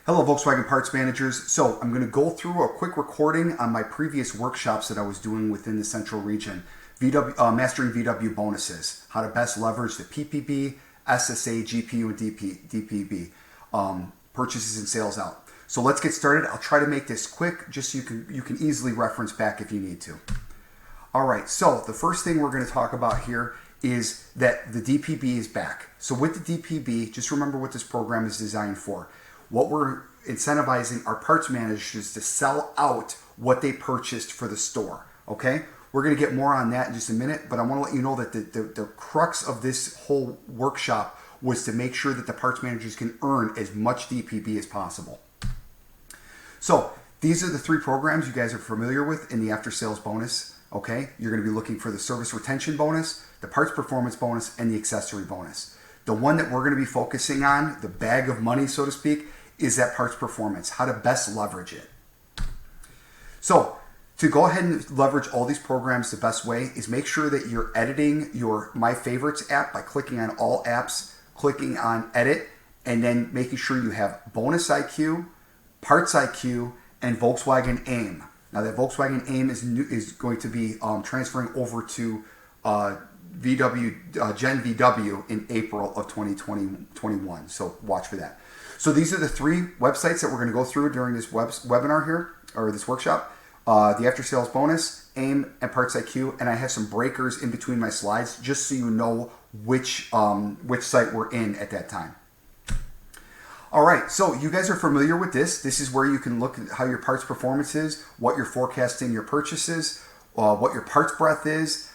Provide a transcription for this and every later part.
Hello Volkswagen Parts Managers. So I'm going to go through a quick recording on my previous workshops that I was doing within the Central Region. Mastering VW bonuses, how to best leverage the PPB, SSA, GPU, and DPB purchases and sales out. So let's get started. I'll try to make this quick just so you can easily reference back if you need to. All right, so the first thing we're going to talk about here is that the DPB is back. So with the DPB, just remember what this program is designed for. What we're incentivizing our parts managers to sell out what they purchased for the store, okay? We're going to get more on that in just a minute, but I want to let you know that the crux of this whole workshop was to make sure that the parts managers can earn as much DPB as possible. So these are the three programs you guys are familiar with in the after sales bonus, okay? You're going to be looking for the service retention bonus, the parts performance bonus, and the accessory bonus. The one that we're going to be focusing on, the bag of money, so to speak, is that parts performance, how to best leverage it. So to go ahead and leverage all these programs the best way is make sure that you're editing your My Favorites app by clicking on all apps, clicking on edit, and then making sure you have Bonus IQ, Parts IQ, and Volkswagen AIM. Now that Volkswagen AIM is going to be transferring over to Gen VW in April of 2021. So watch for that. So these are the three websites that we're going to go through during this webinar here, or this workshop. The after sales bonus, AIM, and Parts IQ. And I have some breakers in between my slides just so you know which site we're in at that time. All right, so you guys are familiar with this. This is where you can look at how your parts performance is, what you're forecasting your purchases, what your parts breadth is.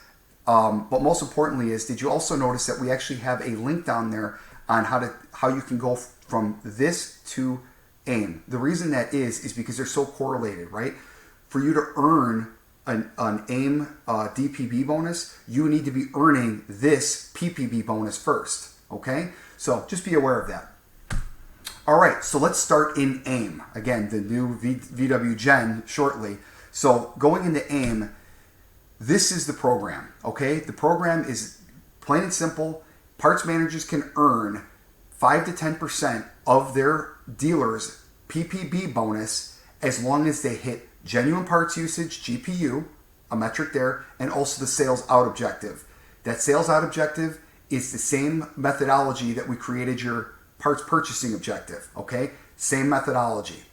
But most importantly is, did you also notice that we actually have a link down there on how you can go from this to AIM? The reason that is because they're so correlated, right? For you to earn an AIM DPB bonus, you need to be earning this PPB bonus first, okay? So just be aware of that. All right, so let's start in AIM. Again, the new VW Gen shortly. So going into AIM, this is the program, okay? The program is plain and simple. Parts managers can earn 5 to 10% of their dealer's PPB bonus as long as they hit genuine parts usage, GPU, a metric there, and also the sales out objective. That sales out objective is the same methodology that we created your parts purchasing objective, okay? Same methodology.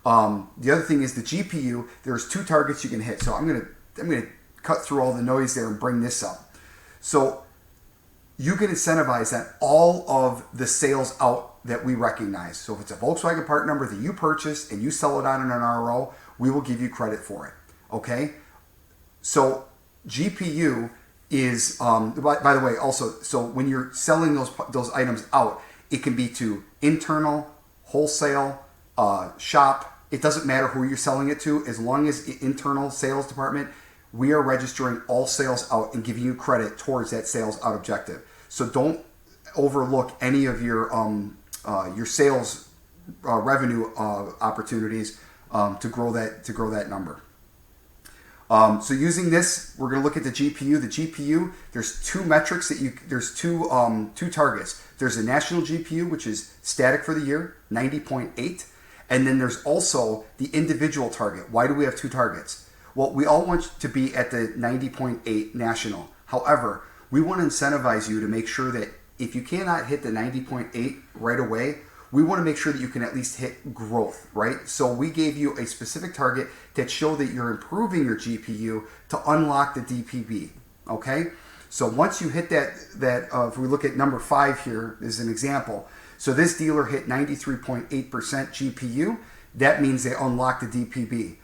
The other thing is the GPU, there's two targets you can hit. So I'm gonna cut through all the noise there and bring this up. So you can incentivize that all of the sales out that we recognize. So if it's a Volkswagen part number that you purchase and you sell it on an RO, we will give you credit for it, okay? So GPU is, by the way, also, so when you're selling those items out, it can be to internal, wholesale, shop. It doesn't matter who you're selling it to, as long as internal sales department, we are registering all sales out and giving you credit towards that sales out objective. So don't overlook any of your sales revenue opportunities to grow that number. So using this, we're going to look at the GPU. The GPU, there's two metrics there's two targets. There's a national GPU, which is static for the year, 90.8, and then there's also the individual target. Why do we have two targets? Well, we all want to be at the 90.8 national. However, we want to incentivize you to make sure that if you cannot hit the 90.8 right away, we want to make sure that you can at least hit growth, right? So we gave you a specific target that show that you're improving your GPU to unlock the DPB, okay? So once you hit that if we look at number 5 here as an example, so this dealer hit 93.8% GPU, that means they unlocked the DPB.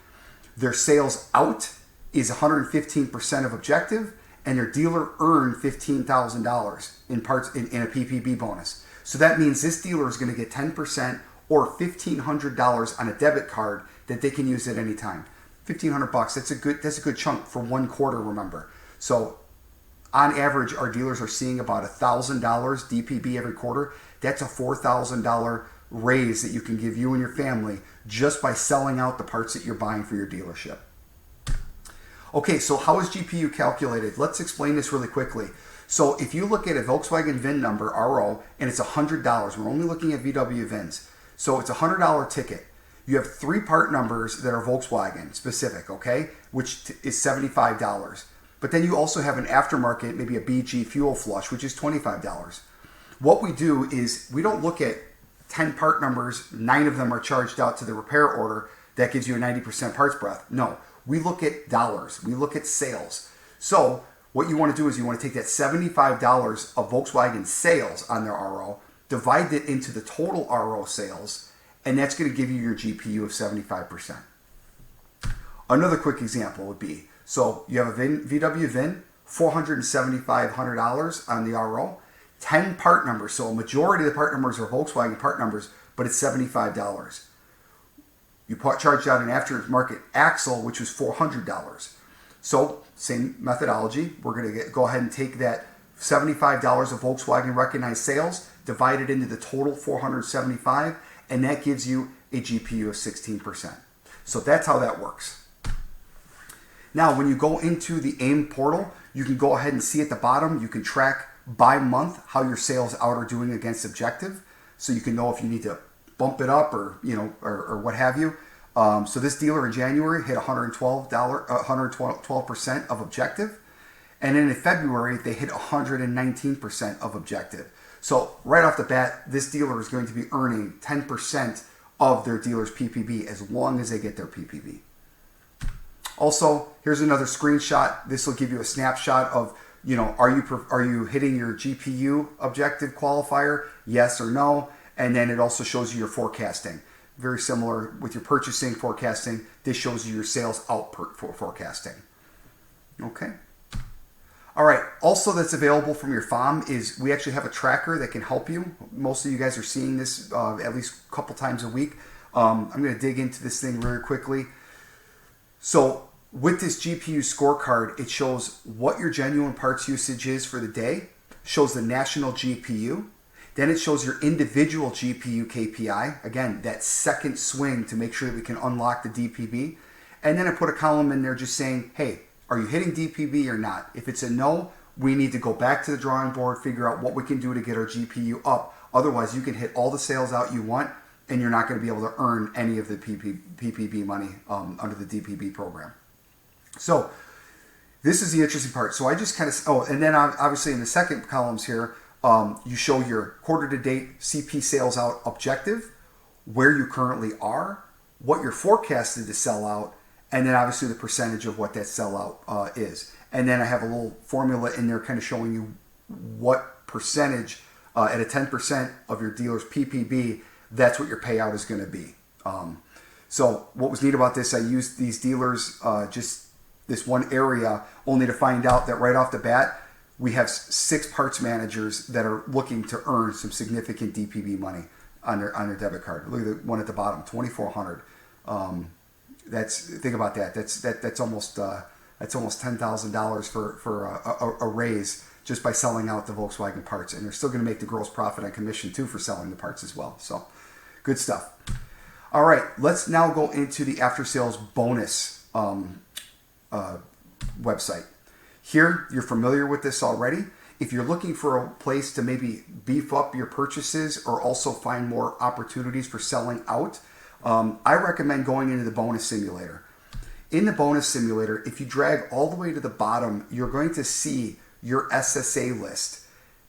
Their sales out is 115% of objective, and their dealer earned $15,000 in parts in a PPB bonus. So that means this dealer is going to get 10% or $1,500 on a debit card that they can use at any time. $1,500, that's a good chunk for one quarter, remember. So on average, our dealers are seeing about $1,000 DPB every quarter. That's a $4,000 raise that you can give you and your family just by selling out the parts that you're buying for your dealership. Okay, so how is GPU calculated? Let's explain this really quickly. So if you look at a Volkswagen VIN number, RO, and it's $100, we're only looking at VW VINs. So it's a $100 ticket. You have 3 part numbers that are Volkswagen specific, okay, which is $75. But then you also have an aftermarket, maybe a BG fuel flush, which is $25. What we do is we don't look at 10 part numbers, 9 of them are charged out to the repair order. That gives you a 90% parts breadth. No, we look at dollars. We look at sales. So what you want to do is you want to take that $75 of Volkswagen sales on their RO, divide it into the total RO sales, and that's going to give you your GPU of 75%. Another quick example would be, so you have a VW VIN, $475 on the RO, 10 part numbers. So a majority of the part numbers are Volkswagen part numbers, but it's $75. You charged out an aftermarket axle, which was $400. So same methodology. We're going to go ahead and take that $75 of Volkswagen recognized sales, divide it into the total $475, and that gives you a GPU of 16%. So that's how that works. Now, when you go into the AIM portal, you can go ahead and see at the bottom, you can track by month how your sales out are doing against objective. So you can know if you need to bump it up or, or what have you. So this dealer in January hit 112% of objective. And then in February, they hit 119% of objective. So right off the bat, this dealer is going to be earning 10% of their dealer's PPB as long as they get their PPB. Also, here's another screenshot. This will give you a snapshot of, are you hitting your GPU objective qualifier? Yes or no. And then it also shows you your forecasting. Very similar with your purchasing forecasting. This shows you your sales out forecasting. Okay. All right. Also that's available from your FOM is we actually have a tracker that can help you. Most of you guys are seeing this at least a couple times a week. I'm going to dig into this thing very quickly. So with this GPU scorecard, it shows what your genuine parts usage is for the day, shows the national GPU, then it shows your individual GPU KPI, again, that second swing to make sure that we can unlock the DPB, and then I put a column in there just saying, hey, are you hitting DPB or not? If it's a no, we need to go back to the drawing board, figure out what we can do to get our GPU up. Otherwise, you can hit all the sales out you want, and you're not going to be able to earn any of the PPB money under the DPB program. So this is the interesting part. So I just kind of, and then obviously in the second columns here, you show your quarter to date CP sales out objective, where you currently are, what you're forecasted to sell out, and then obviously the percentage of what that sellout is. And then I have a little formula in there kind of showing you what percentage at a 10% of your dealer's PPB, that's what your payout is going to be. So what was neat about this, I used these dealers, just this one area, only to find out that right off the bat, we have 6 parts managers that are looking to earn some significant DPB money on their debit card. Look at the one at the bottom, $2,400. Think about that. That's almost $10,000 for a raise just by selling out the Volkswagen parts, and they're still going to make the gross profit on commission too for selling the parts as well. So, good stuff. All right, let's now go into the after sales bonus website. Here, you're familiar with this already. If you're looking for a place to maybe beef up your purchases or also find more opportunities for selling out, I recommend going into the bonus simulator. In the bonus simulator, if you drag all the way to the bottom, you're going to see your SSA list.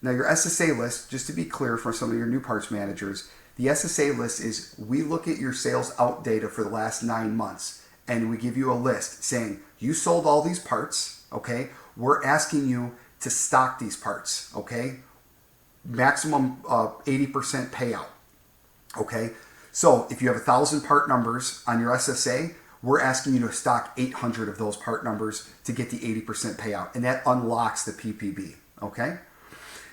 Now, your SSA list, just to be clear for some of your new parts managers, the SSA list is we look at your sales out data for the last 9 months, and we give you a list saying you sold all these parts, okay? We're asking you to stock these parts, okay? Maximum 80% payout, okay? So if you have 1,000 part numbers on your SSA, we're asking you to stock 800 of those part numbers to get the 80% payout, and that unlocks the PPB, okay?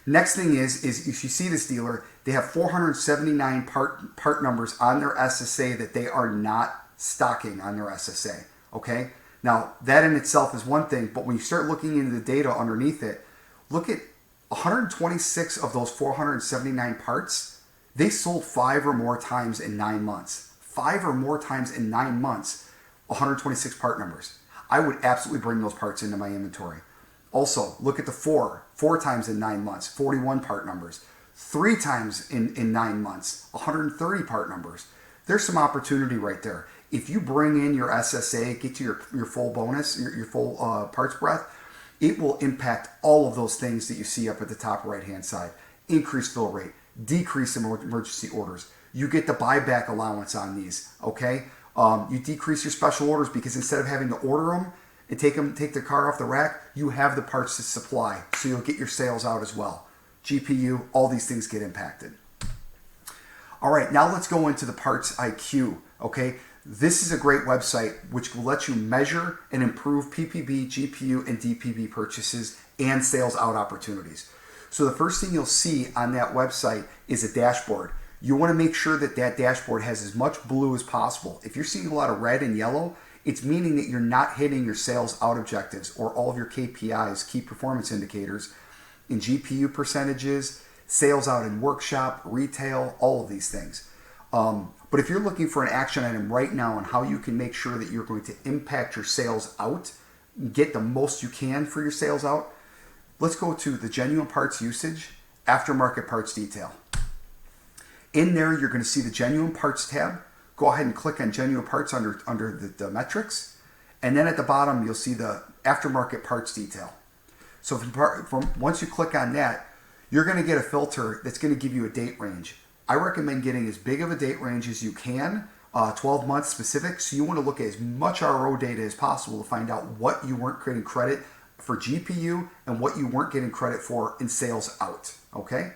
Next thing is if you see this dealer, they have 479 part numbers on their SSA that they are not stocking on their SSA, okay? Now, that in itself is one thing, but when you start looking into the data underneath it, look at 126 of those 479 parts, they sold 5 or more times in 9 months. 5 or more times in 9 months, 126 part numbers. I would absolutely bring those parts into my inventory. Also, look at the 4 times in 9 months, 41 part numbers. 3 times in 9 months, 130 part numbers. There's some opportunity right there. If you bring in your SSA, get to your full bonus, your full parts breadth, it will impact all of those things that you see up at the top right-hand side. Increase fill rate, decrease emergency orders. You get the buyback allowance on these, okay? You decrease your special orders because instead of having to order them and take the car off the rack, you have the parts to supply, so you'll get your sales out as well. GPU, all these things get impacted. All right, now let's go into the Parts IQ, okay? This is a great website which will let you measure and improve PPB, GPU, and DPB purchases and sales out opportunities. So the first thing you'll see on that website is a dashboard. You want to make sure that that dashboard has as much blue as possible. If you're seeing a lot of red and yellow, it's meaning that you're not hitting your sales out objectives or all of your KPIs, key performance indicators, in GPU percentages, sales out in workshop, retail, all of these things. But if you're looking for an action item right now on how you can make sure that you're going to impact your sales out, get the most you can for your sales out, let's go to the genuine parts usage, aftermarket parts detail. In there, you're going to see the genuine parts tab. Go ahead and click on genuine parts under the metrics. And then at the bottom, you'll see the aftermarket parts detail. So from once you click on that, you're going to get a filter that's going to give you a date range. I recommend getting as big of a date range as you can, 12 months specific. So you want to look at as much RO data as possible to find out what you weren't getting credit for GPU and what you weren't getting credit for in sales out, okay?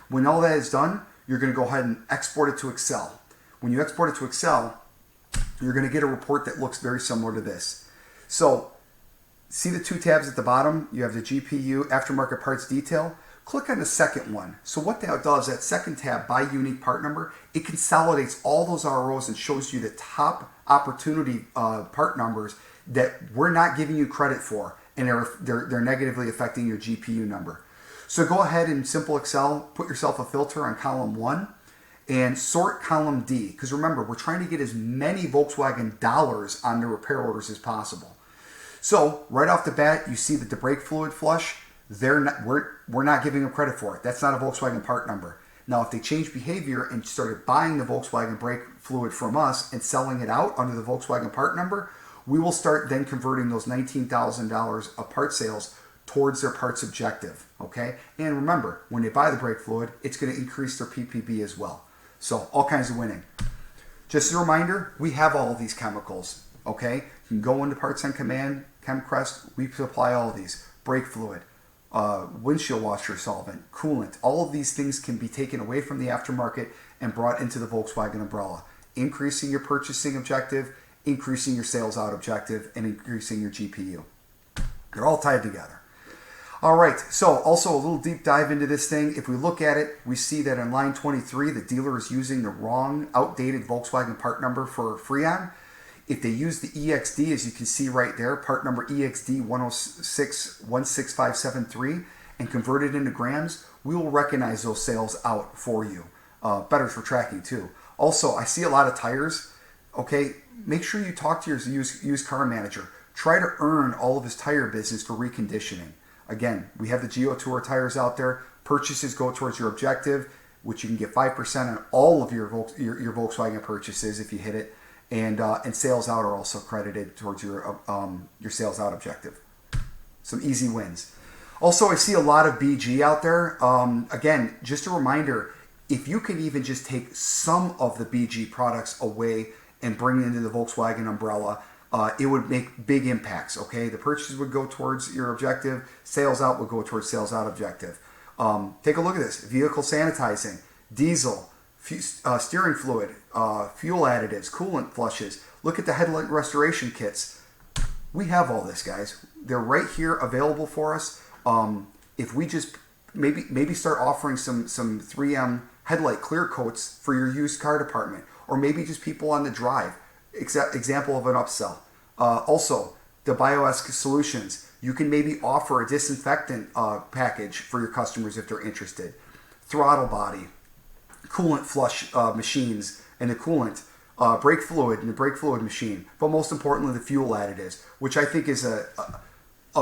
When all that is done, you're going to go ahead and export it to Excel. When you export it to Excel, you're going to get a report that looks very similar to this. So see the 2 tabs at the bottom? You have the GPU, aftermarket parts detail. Click on the second one. So what that does, that second tab, by unique part number, it consolidates all those ROs and shows you the top opportunity part numbers that we're not giving you credit for, and they're negatively affecting your GPU number. So go ahead in simple Excel, put yourself a filter on column 1 and sort column D, because remember, we're trying to get as many Volkswagen dollars on the repair orders as possible. So right off the bat, you see that the brake fluid flush, we're not giving them credit for it. That's not a Volkswagen part number. Now, if they change behavior and started buying the Volkswagen brake fluid from us and selling it out under the Volkswagen part number, we will start then converting those $19,000 of part sales towards their parts objective, okay? And remember, when they buy the brake fluid, it's going to increase their PPB as well. So all kinds of winning. Just a reminder, we have all of these chemicals, okay? You can go into Parts on Command, ChemCrest, we supply all of these. Brake fluid, windshield washer solvent, coolant, all of these things can be taken away from the aftermarket and brought into the Volkswagen umbrella, increasing your purchasing objective, increasing your sales out objective, and increasing your GPU. They're all tied together. All right, so also a little deep dive into this thing. If we look at it, we see that in line 23, the dealer is using the wrong, outdated Volkswagen part number for Freon. If they use the EXD, as you can see right there, part number EXD 106-16573, and convert it into grams, we will recognize those sales out for you. Better for tracking too. Also, I see a lot of tires. Okay, make sure you talk to your used car manager. Try to earn all of his tire business for reconditioning. Again, we have the Geo Tour tires out there. Purchases go towards your objective, which you can get 5% on all of your Volkswagen purchases if you hit it. And sales out are also credited towards your sales out objective. Some easy wins. Also, I see a lot of BG out there. Again, just a reminder, if you can even just take some of the BG products away and bring it into the Volkswagen umbrella, it would make big impacts, okay? The purchases would go towards your objective. Sales out would go towards sales out objective. Take a look at this. Vehicle sanitizing, diesel, steering fluid, fuel additives, coolant flushes. Look at the headlight restoration kits. We have all this, guys. They're right here available for us. If we just maybe start offering some 3M headlight clear coats for your used car department, or maybe just people on the drive. Example of an upsell. Also, the BioEsk solutions. You can maybe offer a disinfectant package for your customers if they're interested. Throttle body, coolant flush machines and the coolant, brake fluid and the brake fluid machine, but most importantly the fuel additives, which I think is a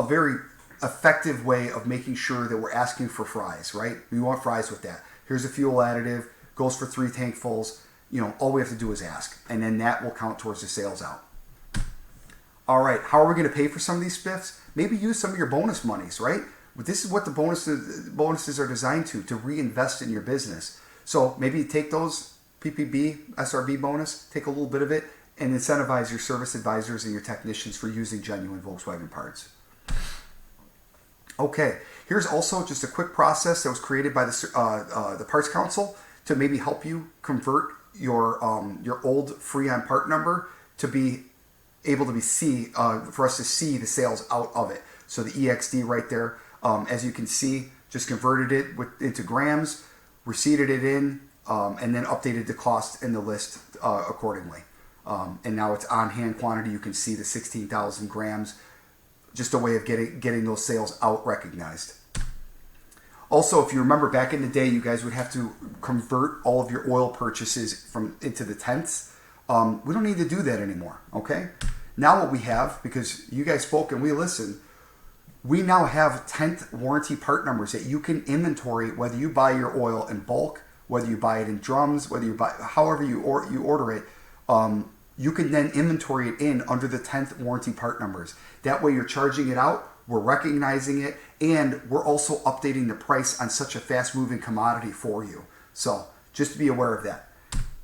very effective way of making sure that we're asking for fries, right? We want fries with that. here's a fuel additive, goes for 3 tankfuls. All we have to do is ask, and then that will count towards the sales out. All right, how are we going to pay for some of these spiffs? Maybe use some of your bonus monies, right? But this is what the bonuses are designed to reinvest in your business. So maybe take those PPB, SRB bonus, take a little bit of it, and incentivize your service advisors and your technicians for using genuine Volkswagen parts. Okay, here's also just a quick process that was created by the Parts Council to maybe help you convert your old free on part number to be able to for us to see the sales out of it. So the EXD right there, as you can see, just converted it into grams, receipted it in, and then updated the cost in the list accordingly. And now it's on hand quantity. You can see the 16,000 grams, just a way of getting those sales out recognized. Also, if you remember back in the day, you guys would have to convert all of your oil purchases into the tenths. We don't need to do that anymore, okay? Now what we have, because you guys spoke and we listened, we now have 10th warranty part numbers that you can inventory whether you buy your oil in bulk, whether you buy it in drums, whether you buy, however you order it, you can then inventory it in under the 10th warranty part numbers. That way you're charging it out, we're recognizing it, and we're also updating the price on such a fast-moving commodity for you. So just to be aware of that.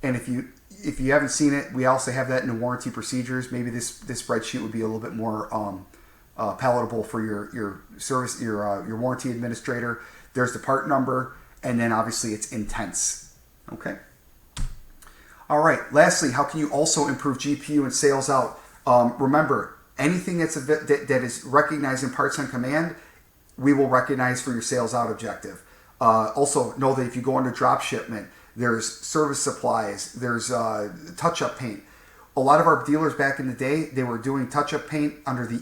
And if you haven't seen it, we also have that in the warranty procedures. Maybe this spreadsheet would be a little bit more palatable for your service, your warranty administrator. There's the part number, and then obviously it's in tenths. Okay. All right. Lastly, how can you also improve GPU and sales out? Remember, anything that is recognized in Parts on Command, we will recognize for your sales out objective. Also, know that if you go under drop shipment, there's service supplies, there's touch-up paint. A lot of our dealers back in the day, they were doing touch-up paint under the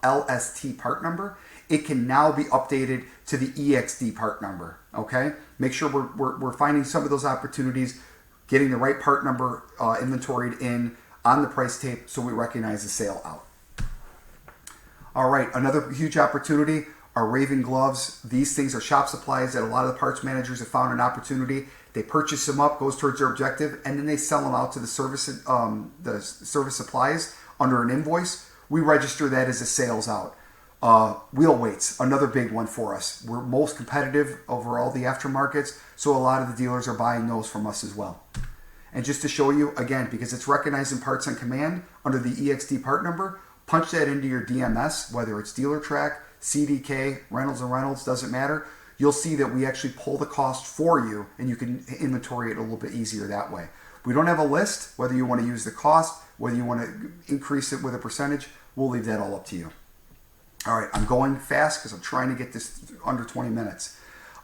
LST part number. It can now be updated to the EXD part number, okay? Make sure we're finding some of those opportunities, getting the right part number inventoried in on the price tape so we recognize the sale out. All right, another huge opportunity are Raven gloves. These things are shop supplies that a lot of the parts managers have found an opportunity. They purchase them up, goes towards their objective, and then they sell them out to the service supplies under an invoice. We register that as a sales out. Wheel weights, another big one for us. We're most competitive over all the aftermarkets, so a lot of the dealers are buying those from us as well. And just to show you, again, because it's recognized in Parts on Command under the EXD part number, punch that into your DMS, whether it's DealerTrack, CDK, Reynolds & Reynolds, doesn't matter. You'll see that we actually pull the cost for you, and you can inventory it a little bit easier that way. We don't have a list, whether you want to use the cost, whether you want to increase it with a percentage, we'll leave that all up to you. All right, I'm going fast because I'm trying to get this under 20 minutes.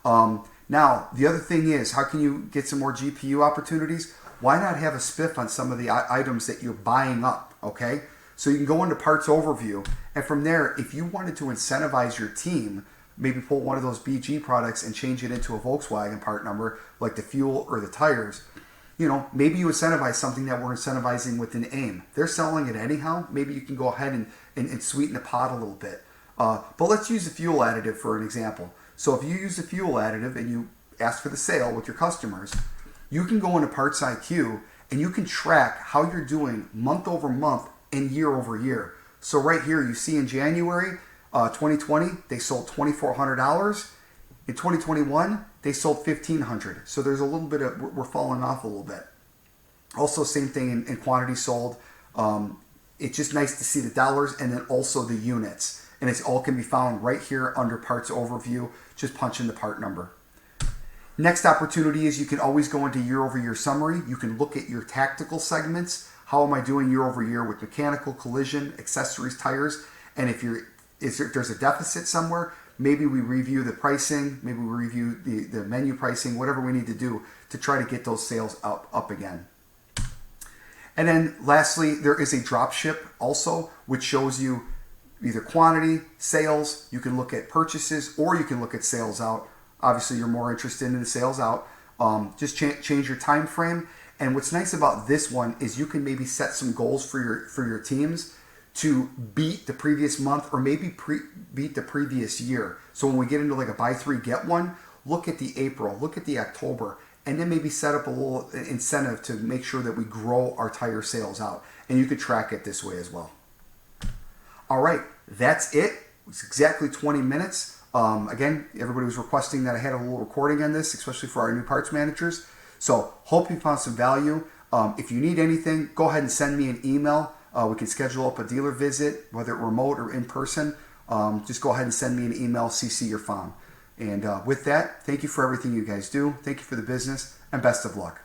Now, the other thing is, how can you get some more GPU opportunities? Why not have a spiff on some of the items that you're buying up, okay? So you can go into Parts Overview, and from there, if you wanted to incentivize your team, maybe pull one of those BG products and change it into a Volkswagen part number, like the fuel or the tires, maybe you incentivize something that we're incentivizing within AIM. They're selling it anyhow. Maybe you can go ahead and sweeten the pot a little bit. But let's use the fuel additive for an example. So if you use the fuel additive and you ask for the sale with your customers, you can go into Parts IQ and you can track how you're doing month over month and year over year. So right here, you see in January 2020, they sold $2,400. In 2021, they sold $1,500. So there's a little bit of, we're falling off a little bit. Also, same thing in quantity sold. It's just nice to see the dollars and then also the units. And it's all can be found right here under Parts Overview. Just punch in the part number. Next opportunity is you can always go into year over year summary. You can look at your tactical segments. How am I doing year over year with mechanical, collision, accessories, tires? And if there's a deficit somewhere, maybe we review the pricing, maybe we review the menu pricing, whatever we need to do to try to get those sales up again. And then lastly, there is a drop ship also, which shows you either quantity, sales. You can look at purchases or you can look at sales out. Obviously, you're more interested in the sales out. Just change your time frame. And what's nice about this one is you can maybe set some goals for your teams to beat the previous month or maybe beat the previous year. So when we get into like a buy three, get one, look at the April, look at the October, and then maybe set up a little incentive to make sure that we grow our tire sales out. And you could track it this way as well. All right, that's it. It's exactly 20 minutes. Again, everybody was requesting that I had a little recording on this, especially for our new parts managers. So hope you found some value. If you need anything, go ahead and send me an email. We can schedule up a dealer visit, whether remote or in person. Just go ahead and send me an email, CC your phone. And with that, thank you for everything you guys do. Thank you for the business, and best of luck.